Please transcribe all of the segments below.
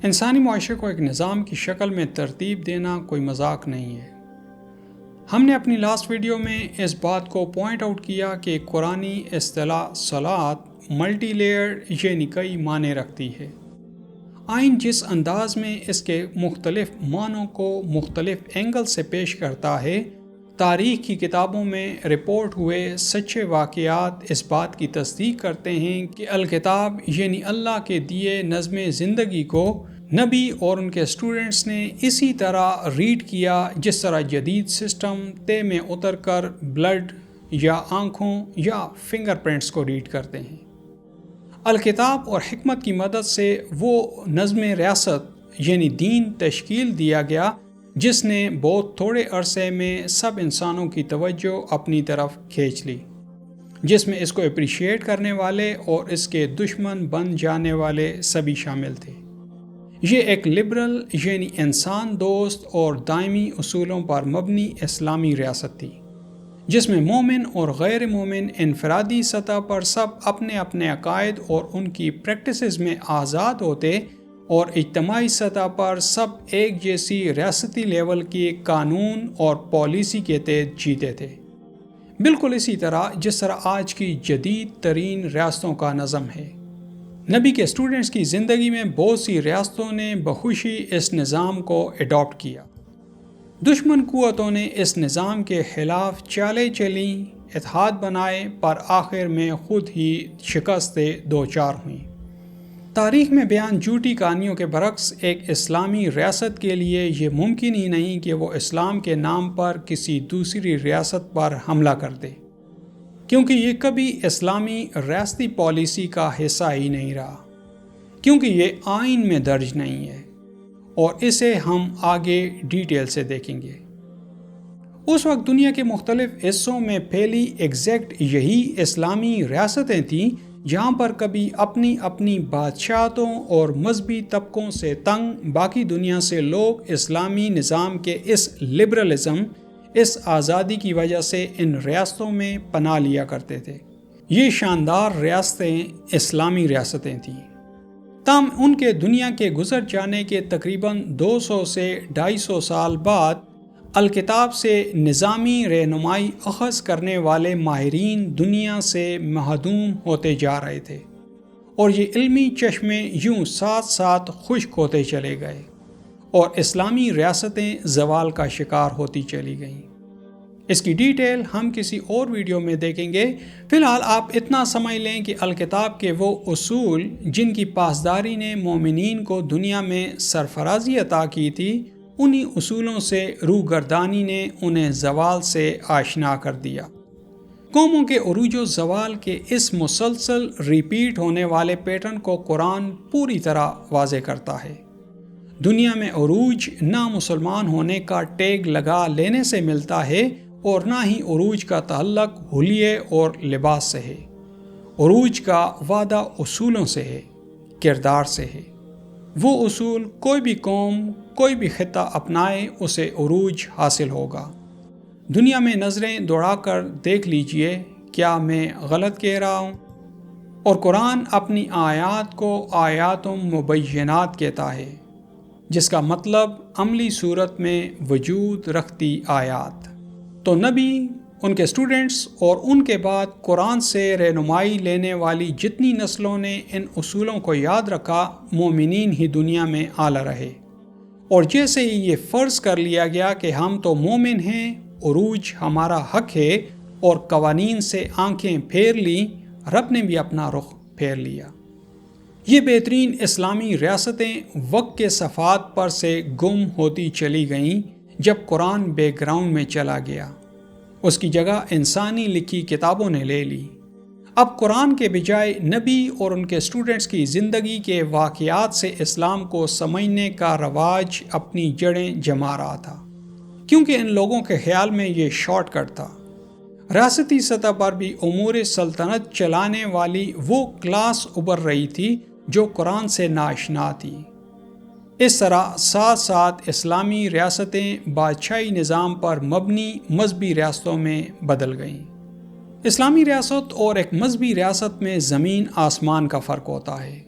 انسانی معاشرے کو ایک نظام کی شکل میں ترتیب دینا کوئی مذاق نہیں ہے۔ ہم نے اپنی لاسٹ ویڈیو میں اس بات کو پوائنٹ آؤٹ کیا کہ قرآنی اصطلاح صلاۃ ملٹی لیئرڈ یعنی کئی معنی رکھتی ہے۔ آئین جس انداز میں اس کے مختلف معنوں کو مختلف اینگل سے پیش کرتا ہے، تاریخ کی کتابوں میں رپورٹ ہوئے سچے واقعات اس بات کی تصدیق کرتے ہیں کہ الکتاب یعنی اللہ کے دیے نظم زندگی کو نبی اور ان کے اسٹوڈنٹس نے اسی طرح ریڈ کیا جس طرح جدید سسٹم طے میں اتر کر بلڈ یا آنکھوں یا فنگر پرنٹس کو ریڈ کرتے ہیں۔ الکتاب اور حکمت کی مدد سے وہ نظم ریاست یعنی دین تشکیل دیا گیا جس نے بہت تھوڑے عرصے میں سب انسانوں کی توجہ اپنی طرف کھینچ لی، جس میں اس کو اپریشیٹ کرنے والے اور اس کے دشمن بن جانے والے سبھی شامل تھے۔ یہ ایک لبرل یعنی انسان دوست اور دائمی اصولوں پر مبنی اسلامی ریاست تھی، جس میں مومن اور غیر مومن انفرادی سطح پر سب اپنے اپنے عقائد اور ان کی پریکٹسز میں آزاد ہوتے اور اجتماعی سطح پر سب ایک جیسی ریاستی لیول کی قانون اور پالیسی کے تحت جیتے تھے، بالکل اسی طرح جس طرح آج کی جدید ترین ریاستوں کا نظم ہے۔ نبی کے اسٹوڈنٹس کی زندگی میں بہت سی ریاستوں نے بخوشی اس نظام کو اڈاپٹ کیا۔ دشمن قوتوں نے اس نظام کے خلاف چالیں چلیں، اتحاد بنائے، پر آخر میں خود ہی شکست دوچار ہوئیں۔ تاریخ میں بیان جھوٹی کہانیوں کے برعکس ایک اسلامی ریاست کے لیے یہ ممکن ہی نہیں کہ وہ اسلام کے نام پر کسی دوسری ریاست پر حملہ کر دے، کیونکہ یہ کبھی اسلامی ریاستی پالیسی کا حصہ ہی نہیں رہا، کیونکہ یہ آئین میں درج نہیں ہے، اور اسے ہم آگے ڈیٹیل سے دیکھیں گے۔ اس وقت دنیا کے مختلف حصوں میں پھیلی ایگزیکٹ یہی اسلامی ریاستیں تھیں جہاں پر کبھی اپنی اپنی بادشاہتوں اور مذہبی طبقوں سے تنگ باقی دنیا سے لوگ اسلامی نظام کے اس لبرلزم، اس آزادی کی وجہ سے ان ریاستوں میں پناہ لیا کرتے تھے۔ یہ شاندار ریاستیں اسلامی ریاستیں تھیں، تاہم ان کے دنیا کے گزر جانے کے تقریباً 200 سے 250 سال بعد الکتاب سے نظامی رہنمائی اخذ کرنے والے ماہرین دنیا سے معدوم ہوتے جا رہے تھے، اور یہ علمی چشمے یوں ساتھ ساتھ خشک ہوتے چلے گئے اور اسلامی ریاستیں زوال کا شکار ہوتی چلی گئیں۔ اس کی ڈیٹیل ہم کسی اور ویڈیو میں دیکھیں گے۔ فی الحال آپ اتنا سمجھ لیں کہ الکتاب کے وہ اصول جن کی پاسداری نے مومنین کو دنیا میں سرفرازی عطا کی تھی، انہی اصولوں سے روگردانی نے انہیں زوال سے آشنا کر دیا۔ قوموں کے عروج و زوال کے اس مسلسل ریپیٹ ہونے والے پیٹرن کو قرآن پوری طرح واضح کرتا ہے۔ دنیا میں عروج نہ مسلمان ہونے کا ٹیگ لگا لینے سے ملتا ہے اور نہ ہی عروج کا تعلق حلیے اور لباس سے ہے۔ عروج کا وعدہ اصولوں سے ہے، کردار سے ہے۔ وہ اصول کوئی بھی قوم، کوئی بھی خطہ اپنائے اسے عروج حاصل ہوگا۔ دنیا میں نظریں دوڑا کر دیکھ لیجئے، کیا میں غلط کہہ رہا ہوں؟ اور قرآن اپنی آیات کو آیات مبینات کہتا ہے، جس کا مطلب عملی صورت میں وجود رکھتی آیات۔ تو نبی، ان کے اسٹوڈنٹس اور ان کے بعد قرآن سے رہنمائی لینے والی جتنی نسلوں نے ان اصولوں کو یاد رکھا، مومنین ہی دنیا میں اعلیٰ رہے۔ اور جیسے ہی یہ فرض کر لیا گیا کہ ہم تو مومن ہیں، عروج ہمارا حق ہے، اور قوانین سے آنکھیں پھیر لیں، رب نے بھی اپنا رخ پھیر لیا۔ یہ بہترین اسلامی ریاستیں وقت کے صفحات پر سے گم ہوتی چلی گئیں جب قرآن بیک گراؤنڈ میں چلا گیا۔ اس کی جگہ انسانی لکھی کتابوں نے لے لی۔ اب قرآن کے بجائے نبی اور ان کے اسٹوڈنٹس کی زندگی کے واقعات سے اسلام کو سمجھنے کا رواج اپنی جڑیں جما رہا تھا، کیونکہ ان لوگوں کے خیال میں یہ شارٹ کٹ تھا۔ ریاستی سطح پر بھی امور سلطنت چلانے والی وہ کلاس ابھر رہی تھی جو قرآن سے ناآشنا تھی۔ اس طرح ساتھ ساتھ اسلامی ریاستیں بادشاہی نظام پر مبنی مذہبی ریاستوں میں بدل گئیں۔ اسلامی ریاست اور ایک مذہبی ریاست میں زمین آسمان کا فرق ہوتا ہے۔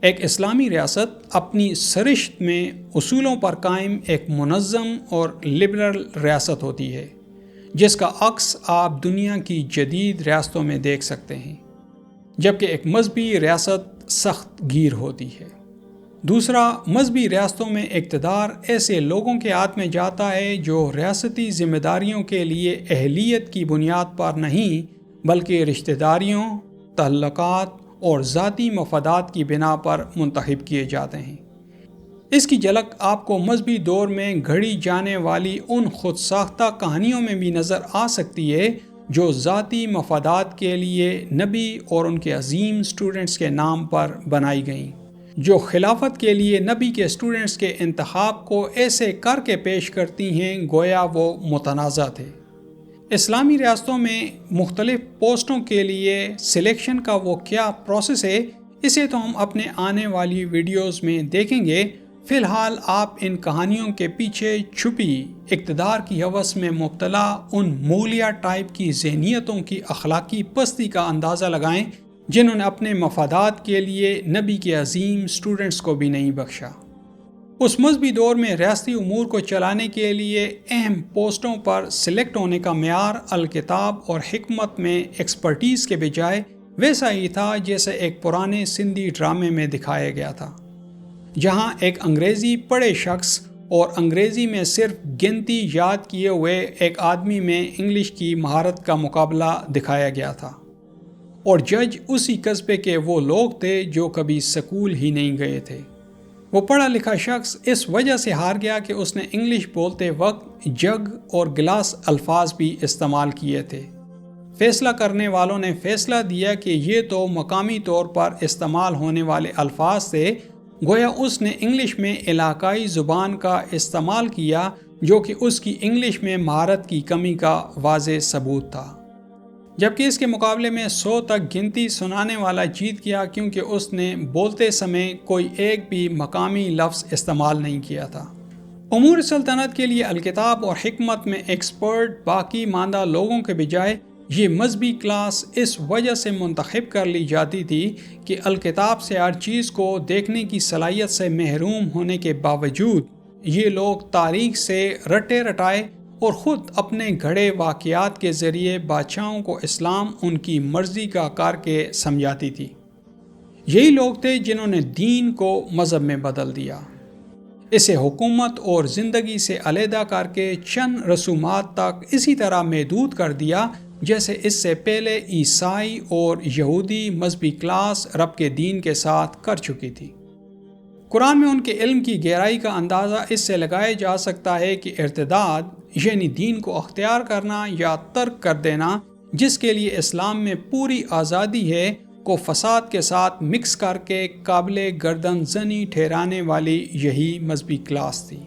ایک اسلامی ریاست اپنی سرشت میں اصولوں پر قائم ایک منظم اور لبرل ریاست ہوتی ہے، جس کا عکس آپ دنیا کی جدید ریاستوں میں دیکھ سکتے ہیں، جبکہ ایک مذہبی ریاست سخت گیر ہوتی ہے۔ دوسرا، مذہبی ریاستوں میں اقتدار ایسے لوگوں کے ہاتھ میں جاتا ہے جو ریاستی ذمہ داریوں کے لیے اہلیت کی بنیاد پر نہیں بلکہ رشتہ داریوں، تعلقات اور ذاتی مفادات کی بنا پر منتخب کیے جاتے ہیں۔ اس کی جھلک آپ کو مذہبی دور میں گھڑی جانے والی ان خود ساختہ کہانیوں میں بھی نظر آ سکتی ہے جو ذاتی مفادات کے لیے نبی اور ان کے عظیم اسٹوڈنٹس کے نام پر بنائی گئیں، جو خلافت کے لیے نبی کے اسٹوڈنٹس کے انتخاب کو ایسے کر کے پیش کرتی ہیں گویا وہ متنازع تھے۔ اسلامی ریاستوں میں مختلف پوسٹوں کے لیے سلیکشن کا وہ کیا پروسیس ہے، اسے تو ہم اپنے آنے والی ویڈیوز میں دیکھیں گے۔ فی الحال آپ ان کہانیوں کے پیچھے چھپی اقتدار کی ہوس میں مبتلا ان مغلیہ ٹائپ کی ذہنیتوں کی اخلاقی پستی کا اندازہ لگائیں جنہوں نے اپنے مفادات کے لیے نبی کے عظیم اسٹوڈنٹس کو بھی نہیں بخشا۔ اس مذہبی دور میں ریاستی امور کو چلانے کے لیے اہم پوسٹوں پر سلیکٹ ہونے کا معیار الکتاب اور حکمت میں ایکسپرٹیز کے بجائے ویسا ہی تھا جیسے ایک پرانے سندھی ڈرامے میں دکھایا گیا تھا، جہاں ایک انگریزی پڑھے شخص اور انگریزی میں صرف گنتی یاد کیے ہوئے ایک آدمی میں انگلش کی مہارت کا مقابلہ دکھایا گیا تھا، اور جج اسی قصبے کے وہ لوگ تھے جو کبھی سکول ہی نہیں گئے تھے۔ وہ پڑھا لکھا شخص اس وجہ سے ہار گیا کہ اس نے انگلش بولتے وقت جگ اور گلاس الفاظ بھی استعمال کیے تھے۔ فیصلہ کرنے والوں نے فیصلہ دیا کہ یہ تو مقامی طور پر استعمال ہونے والے الفاظ تھے، گویا اس نے انگلش میں علاقائی زبان کا استعمال کیا جو کہ اس کی انگلش میں مہارت کی کمی کا واضح ثبوت تھا، جبکہ اس کے مقابلے میں 100 تک گنتی سنانے والا جیت گیا کیونکہ اس نے بولتے سمے کوئی ایک بھی مقامی لفظ استعمال نہیں کیا تھا۔ امور سلطنت کے لیے الکتاب اور حکمت میں ایکسپرٹ باقی ماندہ لوگوں کے بجائے یہ مذہبی کلاس اس وجہ سے منتخب کر لی جاتی تھی کہ الکتاب سے ہر چیز کو دیکھنے کی صلاحیت سے محروم ہونے کے باوجود یہ لوگ تاریخ سے رٹے رٹائے اور خود اپنے گھڑے واقعات کے ذریعے بادشاہوں کو اسلام ان کی مرضی کا کر کے سمجھاتی تھی۔ یہی لوگ تھے جنہوں نے دین کو مذہب میں بدل دیا، اسے حکومت اور زندگی سے علیحدہ کر کے چند رسومات تک اسی طرح محدود کر دیا جیسے اس سے پہلے عیسائی اور یہودی مذہبی کلاس رب کے دین کے ساتھ کر چکی تھی۔ قرآن میں ان کے علم کی گہرائی کا اندازہ اس سے لگایا جا سکتا ہے کہ ارتداد یعنی دین کو اختیار کرنا یا ترک کر دینا، جس کے لیے اسلام میں پوری آزادی ہے، کو فساد کے ساتھ مکس کر کے قابل گردن زنی ٹھہرانے والی یہی مذہبی کلاس تھی۔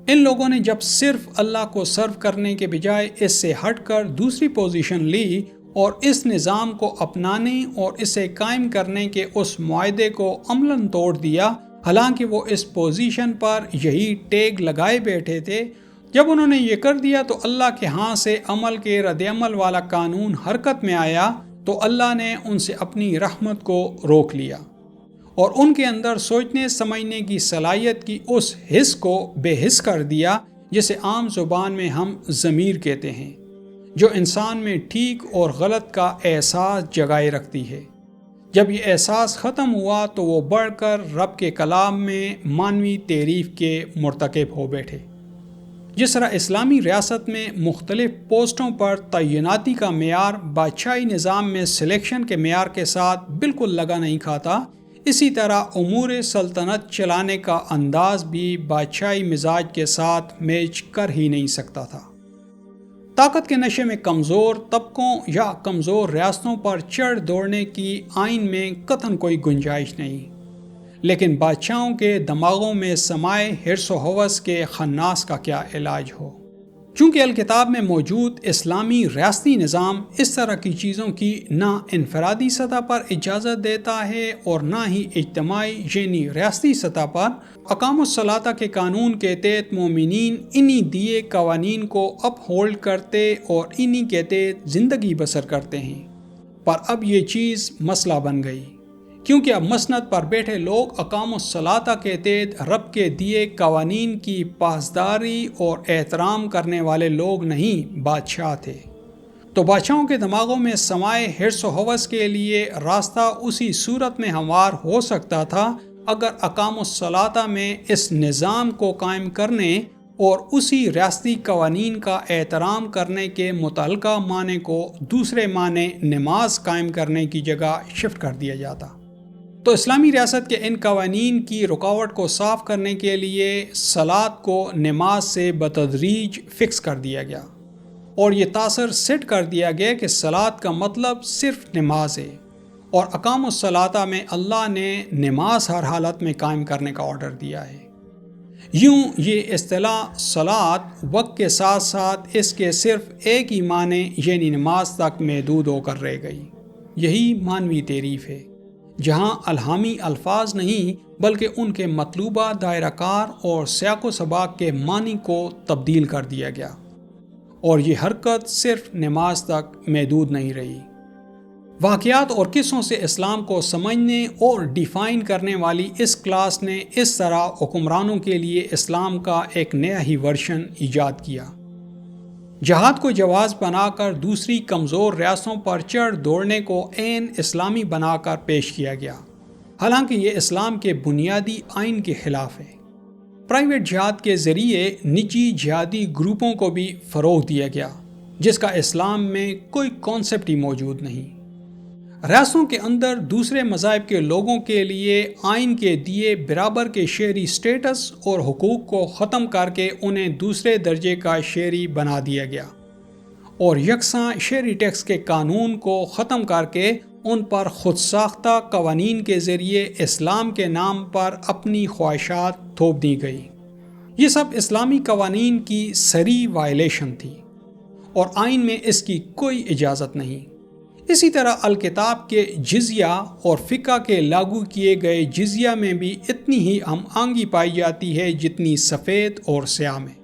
ان لوگوں نے جب صرف اللہ کو سرو کرنے کے بجائے اس سے ہٹ کر دوسری پوزیشن لی اور اس نظام کو اپنانے اور اسے قائم کرنے کے اس معاہدے کو عملاً توڑ دیا، حالانکہ وہ اس پوزیشن پر یہی ٹیگ لگائے بیٹھے تھے۔ جب انہوں نے یہ کر دیا تو اللہ کے ہاں سے عمل کے رد عمل والا قانون حرکت میں آیا تو اللہ نے ان سے اپنی رحمت کو روک لیا اور ان کے اندر سوچنے سمجھنے کی صلاحیت کی اس حس کو بے حس کر دیا جسے عام زبان میں ہم ضمیر کہتے ہیں، جو انسان میں ٹھیک اور غلط کا احساس جگائے رکھتی ہے۔ جب یہ احساس ختم ہوا تو وہ بڑھ کر رب کے کلام میں مانوی تعریف کے مرتکب ہو بیٹھے۔ جس طرح اسلامی ریاست میں مختلف پوسٹوں پر تعیناتی کا معیار بادشاہی نظام میں سلیکشن کے معیار کے ساتھ بالکل لگا نہیں کھاتا، اسی طرح امور سلطنت چلانے کا انداز بھی بادشاہی مزاج کے ساتھ میچ کر ہی نہیں سکتا تھا۔ طاقت کے نشے میں کمزور طبقوں یا کمزور ریاستوں پر چڑھ دوڑنے کی آئین میں قطعاً کوئی گنجائش نہیں، لیکن بادشاہوں کے دماغوں میں سمائے حرص و ہوس کے خناس کا کیا علاج ہو۔ چونکہ الکتاب میں موجود اسلامی ریاستی نظام اس طرح کی چیزوں کی نہ انفرادی سطح پر اجازت دیتا ہے اور نہ ہی اجتماعی یعنی ریاستی سطح پر، اقام الصلاۃ کے قانون کے تحت مومنین انہی دیے قوانین کو اپ ہولڈ کرتے اور انہی کے تحت زندگی بسر کرتے ہیں۔ پر اب یہ چیز مسئلہ بن گئی کیونکہ اب مسند پر بیٹھے لوگ اقام الصلاۃ کے تحت رب کے دیے قوانین کی پاسداری اور احترام کرنے والے لوگ نہیں، بادشاہ تھے۔ تو بادشاہوں کے دماغوں میں سمائے حرص و ہوس کے لیے راستہ اسی صورت میں ہموار ہو سکتا تھا اگر اقام الصلاۃ میں اس نظام کو قائم کرنے اور اسی ریاستی قوانین کا احترام کرنے کے متعلقہ معنی کو دوسرے معنی نماز قائم کرنے کی جگہ شفٹ کر دیا جاتا۔ تو اسلامی ریاست کے ان قوانین کی رکاوٹ کو صاف کرنے کے لیے صلاۃ کو نماز سے بتدریج فکس کر دیا گیا، اور یہ تاثر سیٹ کر دیا گیا کہ صلاۃ کا مطلب صرف نماز ہے، اور اقام الصلاۃ میں اللہ نے نماز ہر حالت میں قائم کرنے کا آرڈر دیا ہے۔ یوں یہ اصطلاح صلاۃ وقت کے ساتھ ساتھ اس کے صرف ایک ہی معنی یعنی نماز تک محدود ہو کر رہ گئی۔ یہی مانوی تعریف ہے، جہاں الہامی الفاظ نہیں بلکہ ان کے مطلوبہ دائرہ کار اور سیاق و سباق کے معنی کو تبدیل کر دیا گیا، اور یہ حرکت صرف نماز تک محدود نہیں رہی۔ واقعات اور قصوں سے اسلام کو سمجھنے اور ڈیفائن کرنے والی اس کلاس نے اس طرح حکمرانوں کے لیے اسلام کا ایک نیا ہی ورژن ایجاد کیا۔ جہاد کو جواز بنا کر دوسری کمزور ریاستوں پر چڑھ دوڑنے کو عین اسلامی بنا کر پیش کیا گیا، حالانکہ یہ اسلام کے بنیادی آئین کے خلاف ہے۔ پرائیویٹ جہاد کے ذریعے نجی جہادی گروپوں کو بھی فروغ دیا گیا، جس کا اسلام میں کوئی کانسیپٹ ہی موجود نہیں۔ ریاستوں کے اندر دوسرے مذاہب کے لوگوں کے لیے آئین کے دیے برابر کے شہری سٹیٹس اور حقوق کو ختم کر کے انہیں دوسرے درجے کا شہری بنا دیا گیا، اور یکساں شہری ٹیکس کے قانون کو ختم کر کے ان پر خود ساختہ قوانین کے ذریعے اسلام کے نام پر اپنی خواہشات تھوپ دی گئی۔ یہ سب اسلامی قوانین کی سری وائلیشن تھی، اور آئین میں اس کی کوئی اجازت نہیں۔ اسی طرح الکتاب کے جزیہ اور فقہ کے لاگو کیے گئے جزیہ میں بھی اتنی ہی ہم آہنگی پائی جاتی ہے جتنی سفید اور سیاہ میں۔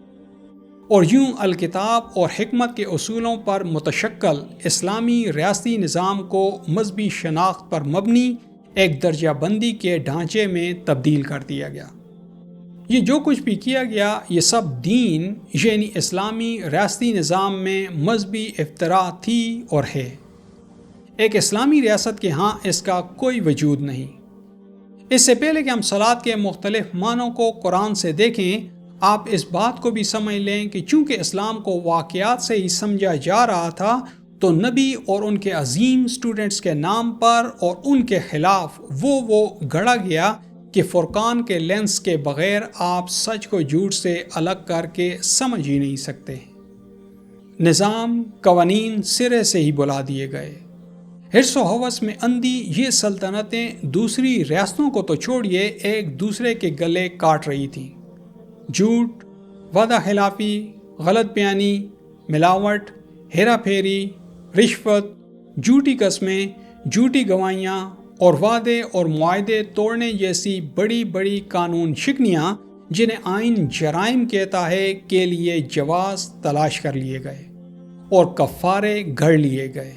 اور یوں الکتاب اور حکمت کے اصولوں پر متشکل اسلامی ریاستی نظام کو مذہبی شناخت پر مبنی ایک درجہ بندی کے ڈھانچے میں تبدیل کر دیا گیا۔ یہ جو کچھ بھی کیا گیا یہ سب دین یعنی اسلامی ریاستی نظام میں مذہبی افتراء تھی اور ہے۔ ایک اسلامی ریاست کے ہاں اس کا کوئی وجود نہیں۔ اس سے پہلے کہ ہم صلاۃ کے مختلف معنوں کو قرآن سے دیکھیں، آپ اس بات کو بھی سمجھ لیں کہ چونکہ اسلام کو واقعات سے ہی سمجھا جا رہا تھا، تو نبی اور ان کے عظیم سٹوڈنٹس کے نام پر اور ان کے خلاف وہ گڑھا گیا کہ فرقان کے لینس کے بغیر آپ سچ کو جھوٹ سے الگ کر کے سمجھ ہی نہیں سکتے۔ نظام قوانین سرے سے ہی بلا دیے گئے۔ حرص و ہوس میں اندھی یہ سلطنتیں دوسری ریاستوں کو تو چھوڑیے ایک دوسرے کے گلے کاٹ رہی تھیں۔ جھوٹ، وعدہ خلافی، غلط بیانی، ملاوٹ، ہیرا پھیری، رشوت، جھوٹی قسمیں، جھوٹی گواہیاں اور وعدے اور معاہدے توڑنے جیسی بڑی بڑی قانون شکنیاں جنہیں آئین جرائم کہتا ہے کے لیے جواز تلاش کر لیے گئے اور کفارے گھڑ لیے گئے۔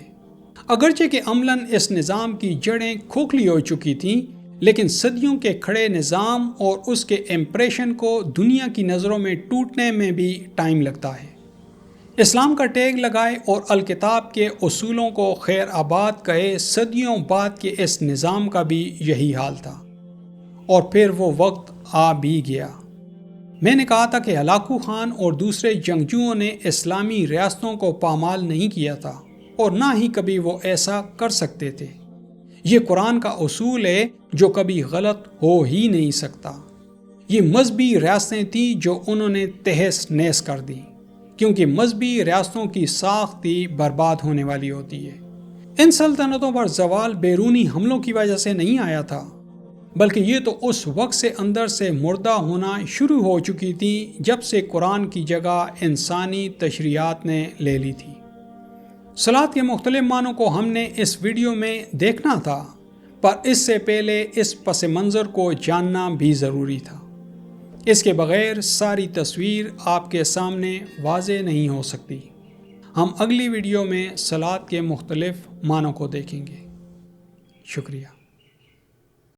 اگرچہ کہ عملاً اس نظام کی جڑیں کھوکھلی ہو چکی تھیں، لیکن صدیوں کے کھڑے نظام اور اس کے امپریشن کو دنیا کی نظروں میں ٹوٹنے میں بھی ٹائم لگتا ہے۔ اسلام کا ٹیگ لگائے اور الکتاب کے اصولوں کو خیر آباد کہے صدیوں بعد کے اس نظام کا بھی یہی حال تھا، اور پھر وہ وقت آ بھی گیا۔ میں نے کہا تھا کہ ہلاکو خان اور دوسرے جنگجوؤں نے اسلامی ریاستوں کو پامال نہیں کیا تھا، اور نہ ہی کبھی وہ ایسا کر سکتے تھے۔ یہ قرآن کا اصول ہے جو کبھی غلط ہو ہی نہیں سکتا۔ یہ مذہبی ریاستیں تھیں جو انہوں نے تہس نہس کر دیں، کیونکہ مذہبی ریاستوں کی ساخت ہی برباد ہونے والی ہوتی ہے۔ ان سلطنتوں پر زوال بیرونی حملوں کی وجہ سے نہیں آیا تھا، بلکہ یہ تو اس وقت سے اندر سے مردہ ہونا شروع ہو چکی تھی جب سے قرآن کی جگہ انسانی تشریعات نے لے لی تھی۔ صلاۃ کے مختلف معنوں کو ہم نے اس ویڈیو میں دیکھنا تھا، پر اس سے پہلے اس پس منظر کو جاننا بھی ضروری تھا۔ اس کے بغیر ساری تصویر آپ کے سامنے واضح نہیں ہو سکتی۔ ہم اگلی ویڈیو میں صلاۃ کے مختلف معنوں کو دیکھیں گے۔ شکریہ۔